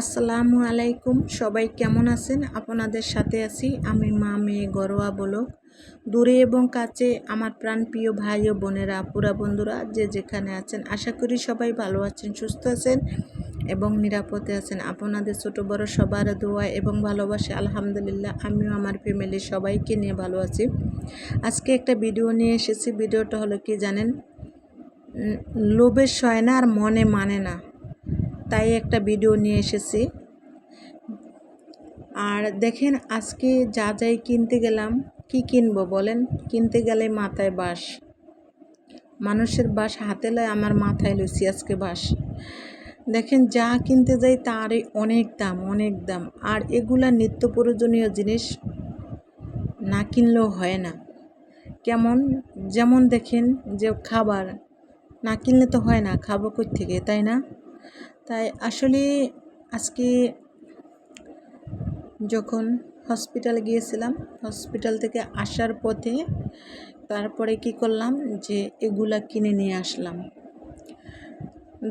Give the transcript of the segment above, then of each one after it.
আসসালামু আলাইকুম, সবাই কেমন আছেন? আপনাদের সাথে আছি আমি মা মেয়ে ঘরোয়া ব্লগ। দূরে এবং কাছে আমার প্রাণপ্রিয় ভাই ও বোনেরা, আপুরা, বন্ধুরা যে যেখানে আছেন, আশা করি সবাই ভালো আছেন, সুস্থ আছেন এবং নিরাপদে আছেন। আপনাদের ছোট বড় সবার দোয়া এবং ভালোবাসা আলহামদুলিল্লাহ আমিও আমার ফ্যামিলির সবাইকে নিয়ে ভালো আছি। আজকে একটা ভিডিও নিয়ে এসেছি। ভিডিওটা হলো কি জানেন, লোভের সয় না আর মনে মানে না, তাই একটা ভিডিও নিয়ে এসেছি। আর দেখেন, আজকে যা যাই কিনতে গেলাম, কি কিনবো বলেন? কিনতে গেলে মাথায় বাস, মানুষের বাস হাতে লয়, আমার মাথায় লইছি আজকে বাস। দেখেন, যা কিনতে যাই তারই অনেক দাম, অনেক দাম। আর এগুলা নিত্য প্রয়োজনীয় জিনিস, না কিনলেও হয় না। কেমন? যেমন দেখেন যে খাবার না কিনলে তো হয় না, খাবো কই থেকে, তাই না? তাই আসলে আজকে যখন হসপিটালে গিয়েছিলাম, হসপিটাল থেকে আসার পথে তারপরে কি করলাম যে এগুলা কিনে নিয়ে আসলাম।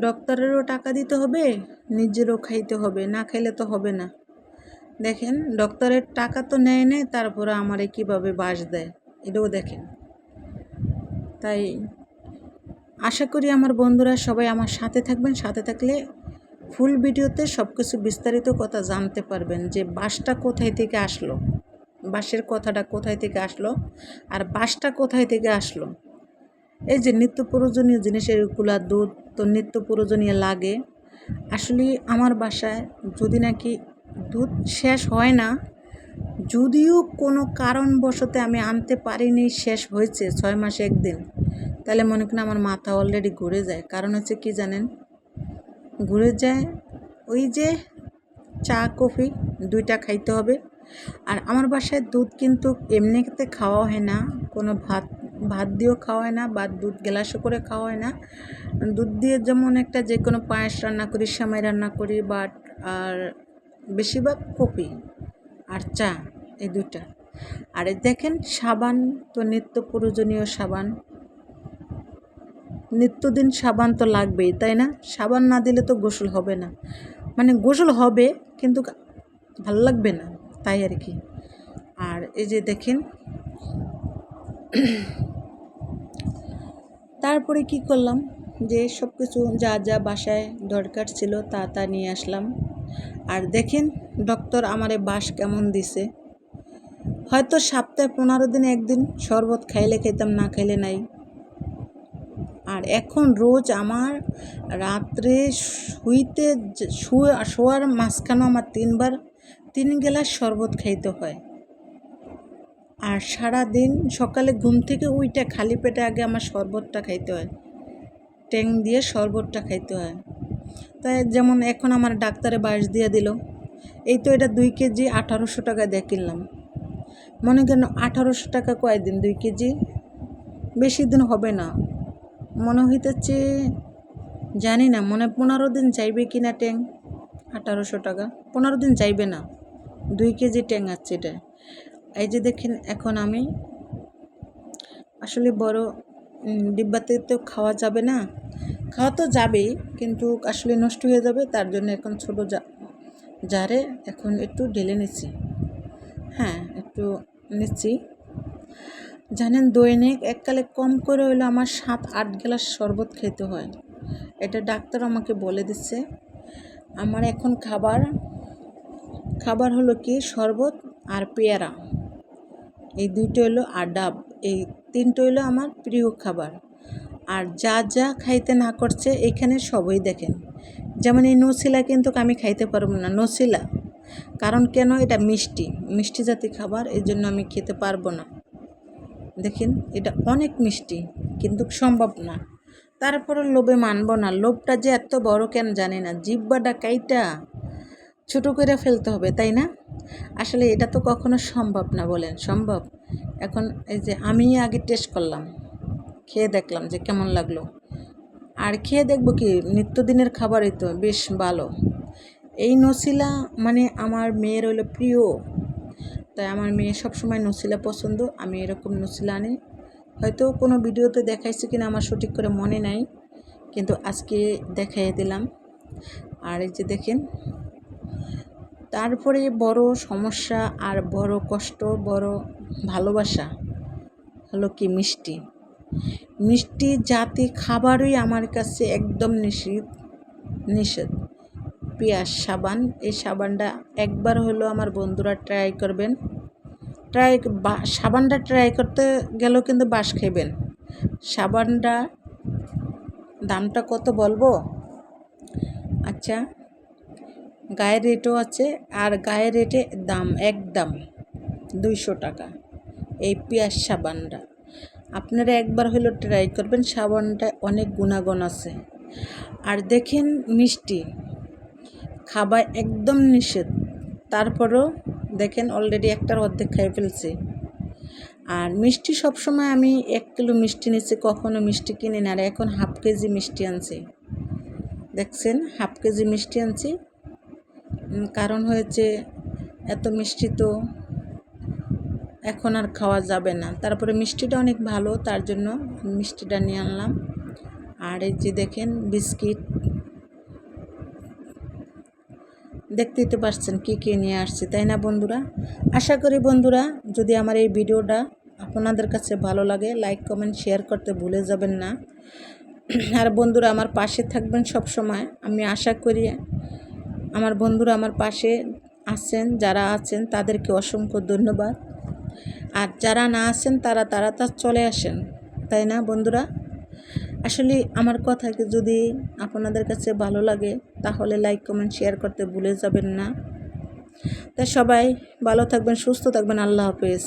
ডক্টরেরও টাকা দিতে হবে, নিজেরও খাইতে হবে, না খাইলে তো হবে না। দেখেন, ডক্টরের টাকা তো নেয়, তারপরে আমারে কিভাবে বাস দেয়, এটাও দেখেন। তাই আশা করি আমার বন্ধুরা সবাই আমার সাথে থাকবেন। সাথে থাকলে ফুল ভিডিওতে সব কিছু বিস্তারিত কথা জানতে পারবেন, যে বাসটা কোথায় থেকে আসলো, বাসের কথাটা কোথায় থেকে আসলো, আর বাসটা কোথায় থেকে আসলো। এই যে নিত্য প্রয়োজনীয় জিনিসের এগুলা, দুধ তো নিত্য প্রয়োজনীয় লাগে। আসলে আমার বাসায় যদি নাকি দুধ শেষ হয় না, যদিও কোনো কারণবশত আমি আনতে পারিনি, শেষ হয়েছে 6 মাসে একদিন, তাহলে মনে করেন আমার মাথা অলরেডি ঘুরে যায়। কারণ হচ্ছে কি জানেন, ঘুরে যায় ওই যে চা কফি দুইটা খাইতে হবে। আর আমার বাসায় দুধ কিন্তু এমনিতে খাওয়া হয় না, কোনো ভাত দিয়েও খাওয়া হয় না, বা দুধ গ্লাসও করে খাওয়া হয় না। দুধ দিয়ে যেমন একটা যে কোনো পায়েস রান্না করি, সেমাই রান্না করি, আর বেশিরভাগ কফি আর চা, এই দুইটা। আর দেখেন, সাবান তো নিত্য প্রয়োজনীয়, সাবান নিত্যদিন সাবান তো লাগবেই, তাই না? সাবান না দিলে তো গোসল হবে না, মানে গোসল হবে কিন্তু ভালো লাগবে না, তাই আর কি। আর এই যে দেখেন, তারপরে কি করলাম, যে সব কিছু যা যা বাসায় দরকার ছিল তা নিয়ে আসলাম। আর দেখেন, ডক্টর আমারে বাস কেমন দিছে। হয়তো সপ্তাহে 15 দিনে একদিন শরবত খাইলে খেতাম, না খাইলে নাই। আর এখন রোজ আমার রাত্রে শোয়ার মাঝখানেও আমার 3 গ্লাস শরবত খাইতে হয়। আর সারাদিন সকালে ঘুম থেকে উইটা খালি পেটে আগে আমার শরবতটা খাইতে হয়, ট্যাং দিয়ে শরবতটা খাইতে হয়। তাই যেমন এখন আমার ডাক্তারে বাস দিয়ে দিল, এই তো এটা 2 কেজি 1800 টাকা দিয়ে কিনলাম। মনে করেন 1800 টাকা কয়দিন, 2 কেজি বেশি দিন হবে না, মনে হইতেছে, জানি না, মনে 15 দিন যাইবে কিনা ট্যাং। 1800 টাকা 15 দিন যাইবে না, 2 কেজি ট্যাং আছে এটা। এই যে দেখেন, এখন আমি আসলে বড় ডিব্বাতে তো খাওয়া যাবে না, খাওয়া তো যাবেই কিন্তু আসলে নষ্ট হয়ে যাবে, তার জন্য এখন ছোটো জারে এখন একটু ঢেলে নিচ্ছি। হ্যাঁ, একটু নিচ্ছি। জানেন, দৈনিক এককালে কম করে হইলে আমার 7-8 গ্লাস শরবত খেতে হয়, এটা ডাক্তার আমাকে বলে দিচ্ছে। আমার এখন খাবার হলো কি, শরবত আর পেয়ারা, এই 2টো হলো, আর ডাব, এই 3টো হলো আমার প্রিয় খাবার। আর যা যা খাইতে না করছে এখানে সবই দেখেন। যেমন এই নছিলা কিন্তু আমি খাইতে পারবো না, নছিলা, কারণ কেন, এটা মিষ্টি জাতীয় খাবার, এই জন্য আমি খেতে পারবো না। দেখেন, এটা অনেক মিষ্টি, কিন্তু সম্ভব না। তারপরে লোভে মানব না, লোভটা যে এত বড় কেন জানি না, জিহ্বাটা কাইটা ছোটো করে ফেলতে হবে, তাই না? আসলে এটা তো কখনো সম্ভব না, বলেন সম্ভব? এখন এই যে আমি আগে টেস্ট করলাম, খেয়ে দেখলাম যে কেমন লাগলো। আর খেয়ে দেখবো কি, নিত্যদিনের খাবারই তো বেশ ভালো। এই নছিলা মানে আমার মেয়ের হলো প্রিয়, তাই আমার মেয়ে সবসময় নছিলা পছন্দ, আমি এরকম নছিলা আনি। হয়তো কোনো ভিডিওতে দেখাইছি কিনা আমার সঠিক করে মনে নাই, কিন্তু আজকে দেখাই দিলাম। আর এই যে দেখেন, তারপরে বড় সমস্যা আর বড় কষ্ট, বড় ভালোবাসা হলো কি মিষ্টি। মিষ্টি জাতি খাবারই আমার কাছে একদম নিষেধ। পেঁয়াজ সাবান, এই সাবানটা একবার হলো আমার বন্ধুরা ট্রাই করবেন। সাবানটা ট্রাই করতে গেলেও কিন্তু বাস খাইবেন। সাবানটা দামটা কত বলবো? আচ্ছা, গায়ের রেটও আছে, আর গায়ের রেটে একদম 200 টাকা এই পেঁয়াজ সাবানটা। আপনারা একবার হলো ট্রাই করবেন, সাবানটা অনেক গুণাগুণ আছে। আর দেখেন মিষ্টি খাবার একদম নিষেধ, তারপরেও দেখেন অলরেডি একটার অর্ধেক খেয়ে ফেলছি। আর মিষ্টি সবসময় আমি 1 কিলো মিষ্টি নিচ্ছি, কখনো মিষ্টি কিনি না। আর এখন হাফ কেজি মিষ্টি আনছি, দেখছেন হাফ কেজি মিষ্টি আনছি। কারণ হয়েছে এত মিষ্টি তো এখন আর খাওয়া যাবে না। তারপরে মিষ্টিটা অনেক ভালো, তার জন্য মিষ্টিটা নিয়ে আনলাম। আর এই যে দেখেন বিস্কিট, দেখতেই তো পারছেন কী কী নিয়ে আসছি, তাই না বন্ধুরা? আশা করি বন্ধুরা যদি আমার এই ভিডিওটা আপনাদের কাছে ভালো লাগে, লাইক কমেন্ট শেয়ার করতে ভুলে যাবেন না। আর বন্ধুরা আমার পাশে থাকবেন সব সময়। আমি আশা করি আমার বন্ধুরা আমার পাশে আছেন, যারা আছেন তাদেরকে অসংখ্য ধন্যবাদ। আর যারা না আছেন তারা চলে আসেন, তাই না বন্ধুরা? আসলে আমার কথা যদি আপনাদের কাছে ভালো লাগে তাহলে লাইক কমেন্ট শেয়ার করতে ভুলে যাবেন না। তাই সবাই ভালো থাকবেন, সুস্থ থাকবেন। আল্লাহ হাফেজ।